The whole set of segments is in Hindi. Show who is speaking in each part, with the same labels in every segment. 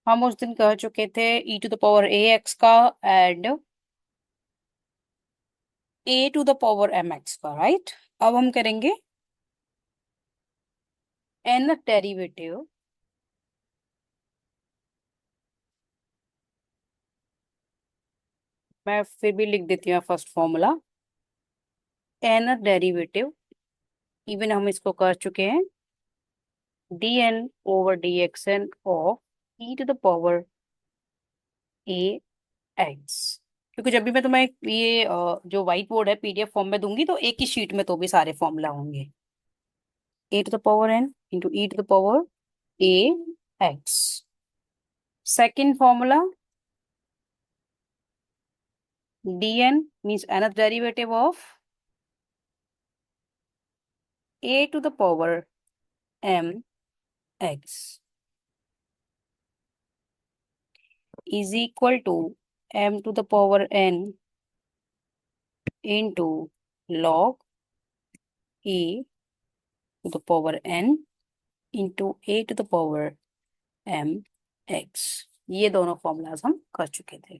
Speaker 1: हम उस दिन कह चुके थे e to the power a x का and a to the power m x का, राइट। अब हम करेंगे एन डेरिवेटिव मैं फिर भी लिख देती हूँ first formula. N derivative, even हम इसको कर चुके हैं, d n over d x n of e to the power a x. क्योंकि जब भी मैं तुम्हें ये जो व्हाइट बोर्ड है पीडीएफ फॉर्म में दूंगी तो एक ही शीट में तो भी सारे फॉर्मूला होंगे। A to the power n into e to the power a x. Second formula, dn means another derivative of a to the power m x is equal to m to the power n into log a to the power n into a to the power m x। ये दोनों फॉर्मूलाज हम कर चुके थे।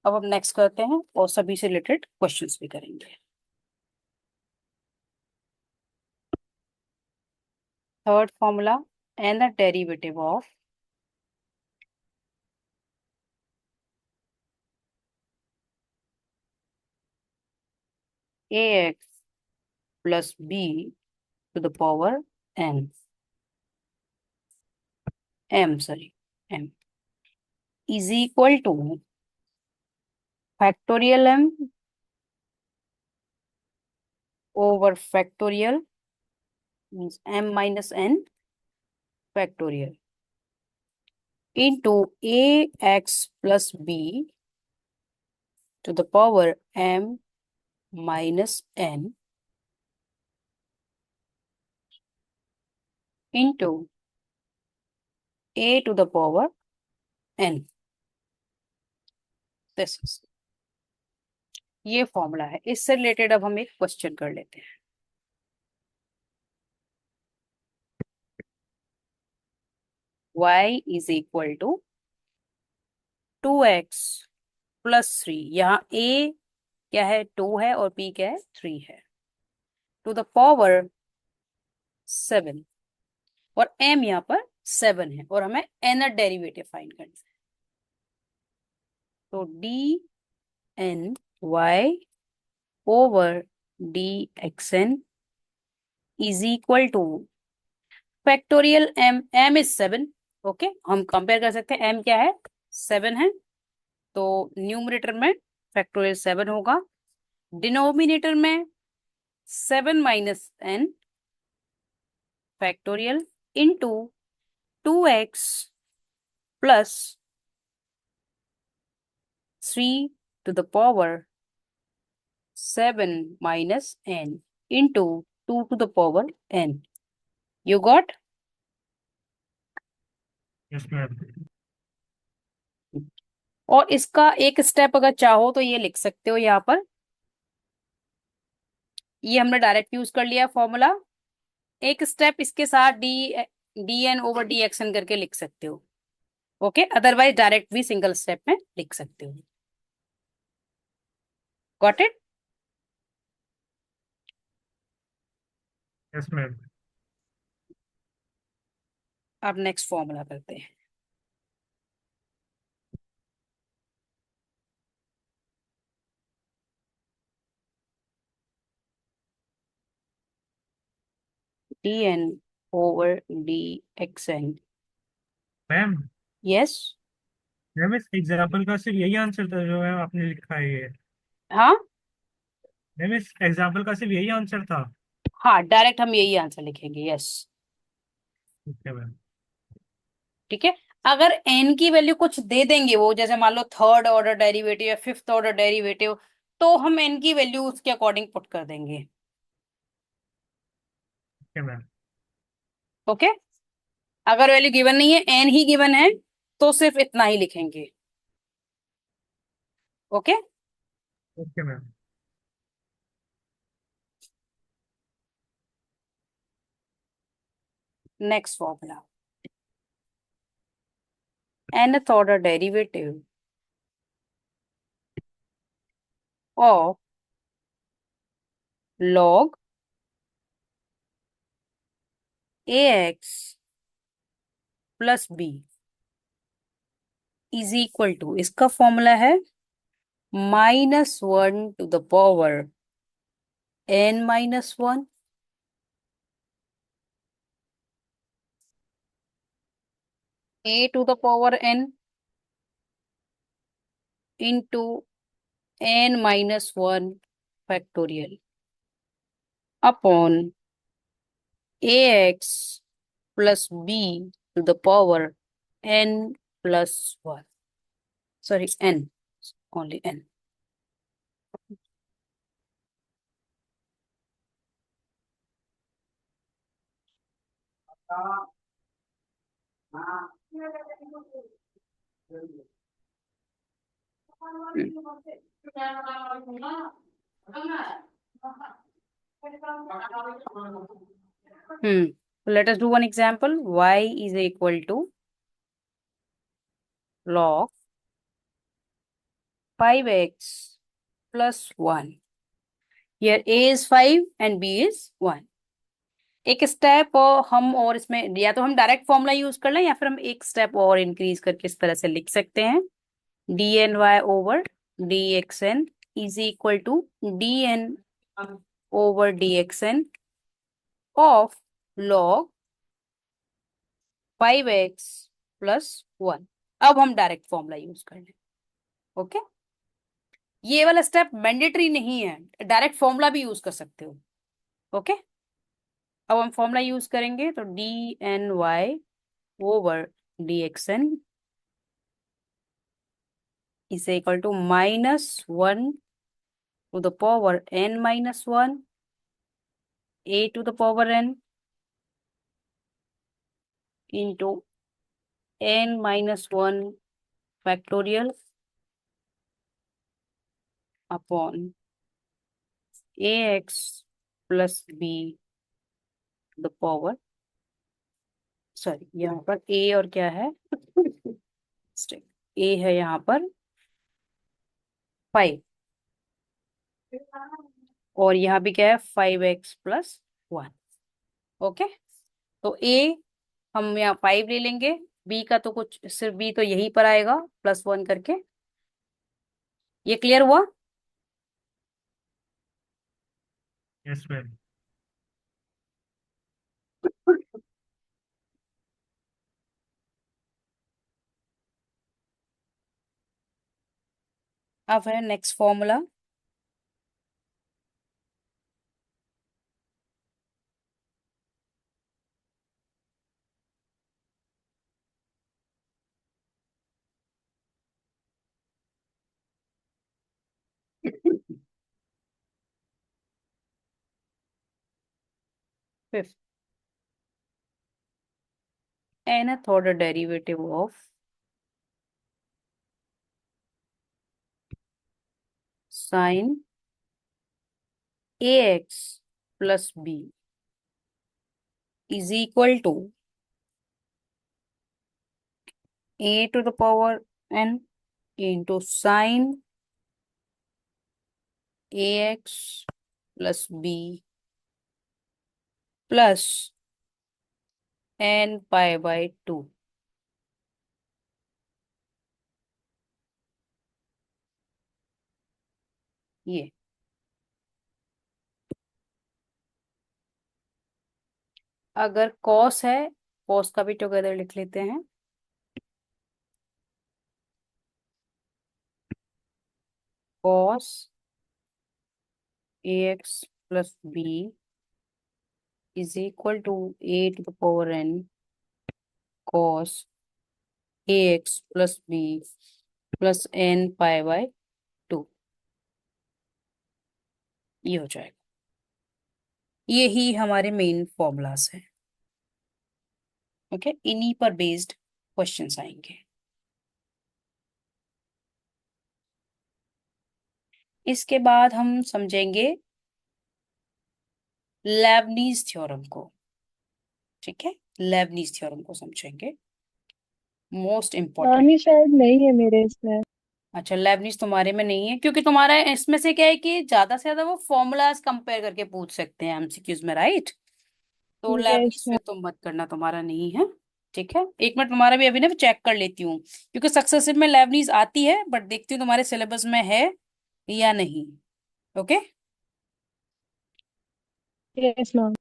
Speaker 1: अब हम नेक्स्ट करते हैं और सभी से रिलेटेड क्वेश्चंस भी करेंगे। Third formula, n the derivative of a x plus b to the power n m sorry m is equal to factorial m over factorial means m minus n factorial into ax plus b to the power m minus n into a to the power n। This is, ये फॉर्मूला है। इससे रिलेटेड अब हम एक क्वेश्चन कर लेते हैं। y is equal to 2x plus 3। यहाँ a क्या है, 2 है, और b क्या है, 3 है, टू द पावर 7, और m यहाँ पर 7 है, और हमें nth डेरिवेटिव फाइंड करना है। तो d n y over d x n is equal to factorial m, m is 7। Okay, हम कंपेयर कर सकते हैं, एम क्या है, 7 है, तो न्यूमरेटर में फैक्टोरियल 7 होगा, डिनोमिनेटर में 7 - n factorial into 2x plus 3 to the power 7 - n into 2 to the power n। You got?
Speaker 2: Yes ma'am.
Speaker 1: और इसका एक स्टेप अगर चाहो तो ये लिख सकते हो यहाँ पर, ये हमने डायरेक्ट यूज कर लिया फॉर्मूला। एक स्टेप इसके साथ d n over d x n करके लिख सकते हो। ओके, अदरवाइज डायरेक्ट भी सिंगल स्टेप में लिख सकते हो। Got it?
Speaker 2: Yes ma'am.
Speaker 1: अब नेक्स्ट फॉर्मूला करते हैं। D n over d x n.
Speaker 2: Ma'am,
Speaker 1: yes.
Speaker 2: Ma'am इस एग्जाम्पल का सिर्फ यही आंसर था जो मैम आपने लिखा है ये?
Speaker 1: हाँ
Speaker 2: मैम इस एग्जाम्पल का सिर्फ यही आंसर था?
Speaker 1: हाँ, डायरेक्ट हम यही आंसर लिखेंगे। यस,
Speaker 2: ठीक है मैम।
Speaker 1: ठीक है। अगर एन की वैल्यू कुछ दे देंगे वो, जैसे मान लो थर्ड ऑर्डर डेरिवेटिव या फिफ्थ ऑर्डर डेरिवेटिव, तो हम एन की वैल्यू उसके अकॉर्डिंग पुट कर देंगे।
Speaker 2: ठीक है मैम।
Speaker 1: ओके, अगर वैल्यू गिवन नहीं है, एन ही गिवन है, तो सिर्फ इतना ही लिखेंगे। Okay,
Speaker 2: okay ma'am.
Speaker 1: Next formula. nth order derivative of log ax plus b is equal to, इसका फॉर्मूला है -1 to the power n-1 a to the power n into n-1 factorial upon ax plus b to the power n plus 1. Sorry, n. Only n. Let us do one example. Y is equal to log 5x plus 1. Here a is 5 and b is 1. एक स्टेप हम और इसमें या तो हम डायरेक्ट फॉर्मूला यूज कर लें या फिर हम एक स्टेप और इंक्रीज करके इस तरह से लिख सकते हैं d n y over d x n is equal to d n over d x n of log 5x plus 1. अब हम डायरेक्ट फॉर्मूला यूज कर लें. ओके, ये वाला स्टेप मैंडेटरी नहीं है, डायरेक्ट फॉर्मूला भी यूज कर सकते हो. ओके, अब हम फॉर्मूला यूज करेंगे तो d n y over d x n is equal to -1 to the power n-1 a to the power n into n-1 factorial upon ax plus b to the power, sorry यहाँ पर a और क्या है, a है यहाँ पर 5 और यहाँ भी क्या है 5x प्लस 1. ओके, तो a हम यहाँ 5 ले लेंगे, b का तो कुछ सिर्फ b तो यहीं पर आएगा +1 करके. ये क्लियर हुआ?
Speaker 2: Yes ma'am. अब है next formula. Fifth, nth order derivative of sin ax plus b is equal to a to the power n into sin ax plus b plus n pi by 2. ये अगर cos है, cos का भी टुगेदर लिख लेते हैं. cos ax plus b is equal to a to the power n cos ax plus b plus n pi by 2. ये हो जाएगा. ये ही हमारे मेन फॉर्मूलाज हैं. ओके, इन्हीं पर बेस्ड क्वेश्चंस आएंगे. इसके बाद हम समझेंगे लेबनीज थ्योरम को. ठीक है, लेबनीज थ्योरम को समझेंगे.
Speaker 1: Most important.
Speaker 3: नानी शायद नहीं है मेरे इसमें।
Speaker 1: अच्छा, लेबनिज तुम्हारे में नहीं है, क्योंकि तुम्हारा इसमें से क्या है कि ज्यादा से ज्यादा वो फॉर्मूलाज कंपेयर करके पूछ सकते हैं एमसीक्यूज में, राइट। तो
Speaker 3: यस
Speaker 1: लेबनिज
Speaker 3: मैम।
Speaker 1: में तुम मत करना, तुम्हारा नहीं है। ठीक है, एक मिनट तुम्हारा भी अभी ना चेक कर लेती हूँ, क्योंकि सक्सेसिव में लेबनिज आती है, बट देखती हूँ तुम्हारे सिलेबस में है या नहीं। ओके।
Speaker 3: Yes ma'am.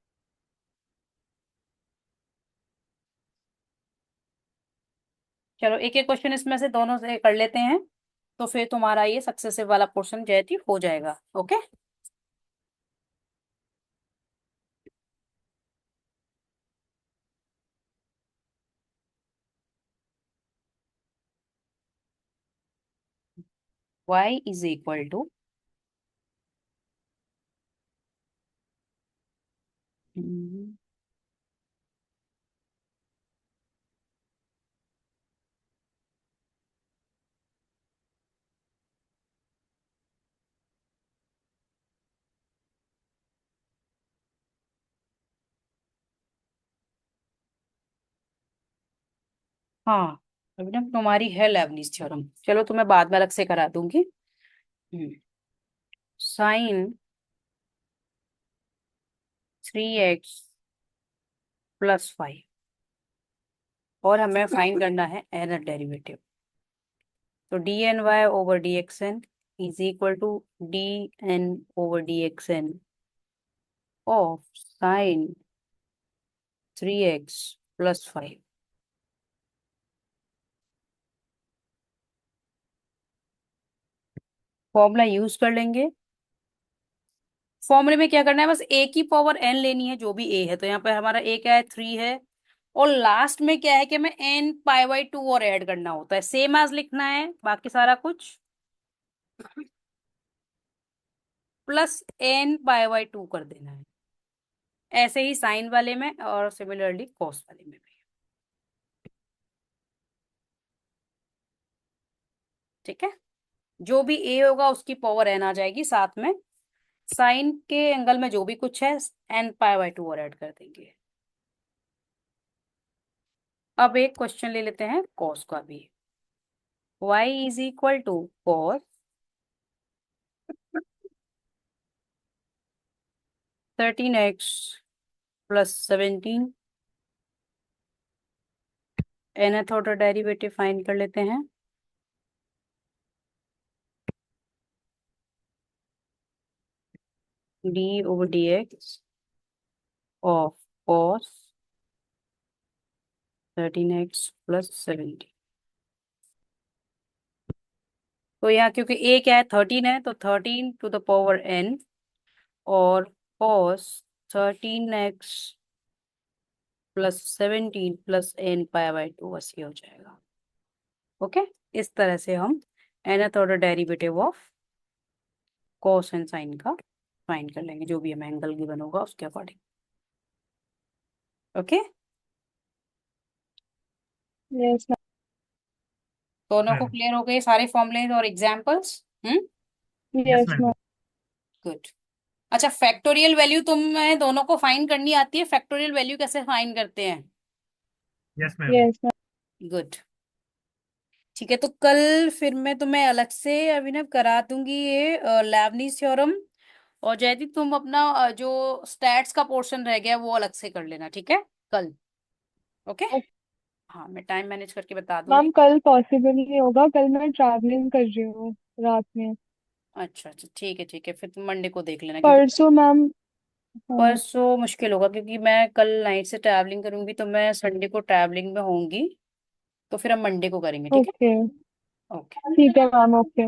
Speaker 1: चलो एक एक क्वेश्चन इसमें से दोनों से कर लेते हैं, तो फिर तुम्हारा ये सक्सेसिव वाला पोर्शन जयति हो जाएगा। Okay. y is equal to, हाँ अभी ना तुम्हारी है लेबनिज थ्योरम, चलो तुम्हें बाद में अलग से करा दूंगी। साइन 3x + 5, और हमें फाइंड करना है एनर डेरिवेटिव। तो dny/dxn is equal to dn/dxn of sine 3x + 5। Formula use कर लेंगे। फॉर्मूले में क्या करना है, बस a की पावर n लेनी है, जो भी a है। तो यहाँ पे हमारा a क्या है, 3 है, और लास्ट में क्या है कि हमें n π/2 और ऐड करना होता है, सेम एज लिखना है बाकी सारा कुछ, प्लस n π/2 कर देना है। ऐसे ही साइन वाले में और सिमिलरली कॉस वाले में भी। ठीक है, जो भी a होगा उसकी पावर n आ जाएगी, साथ में साइन के एंगल में जो भी कुछ है n π/2 और ऐड कर देंगे। अब एक क्वेश्चन ले लेते हैं कॉस का भी। y is equal to cos 13x + 17। nth order derivative find कर लेते हैं। d/dx of cos 13x + 17। तो यहाँ क्योंकि a क्या है, 13 है, तो 13 to the power n, और cos 13x + 17 + n π/2 ऐसे हो जाएगा। ओके, इस तरह से हम nth order derivative of cos and sine का फाइंड कर लेंगे, जो भी हमें एंगल गिवन होगा उसके अकॉर्डिंग। Okay,
Speaker 3: yes ma'am.
Speaker 1: दोनों को
Speaker 4: मैम।
Speaker 1: क्लियर हो गए सारे फॉर्मूले और examples.
Speaker 4: Yes
Speaker 3: yes
Speaker 4: ma'am.
Speaker 3: Ma'am.
Speaker 1: Good. अच्छा, फैक्टोरियल वैल्यू तुम्हें दोनों को फाइंड करनी आती है, फैक्टोरियल वैल्यू कैसे फाइंड करते हैं?
Speaker 4: Yes ma'am.
Speaker 3: Yes ma'am.
Speaker 1: Good. ठीक है, तो कल फिर मैं तुम्हें अलग से अभिनव करा दूंगी ये लेबनिज थ्योरम, और जयदीप तुम अपना जो स्टैट्स का पोर्शन रह गया वो अलग से कर लेना, ठीक है कल। ओके। हाँ, मैं टाइम मैनेज करके बता दूंगी।
Speaker 3: मैम कल पॉसिबल नहीं होगा, कल मैं ट्रैवलिंग कर रही हूँ रात में।
Speaker 1: अच्छा अच्छा, ठीक है ठीक है, फिर तुम मंडे को देख लेना, क्योंकि
Speaker 3: परसों मैम। हाँ।
Speaker 1: परसों मुश्किल होगा, क्योंकि मैं कल नाइट से ट्रैवलिंग करूंगी, तो मैं संडे को ट्रैवलिंग में होंगी। तो फिर हम मंडे को करेंगे, ठीक है।
Speaker 3: ओके।
Speaker 1: ओके।
Speaker 3: ठीक है मैम। ओके।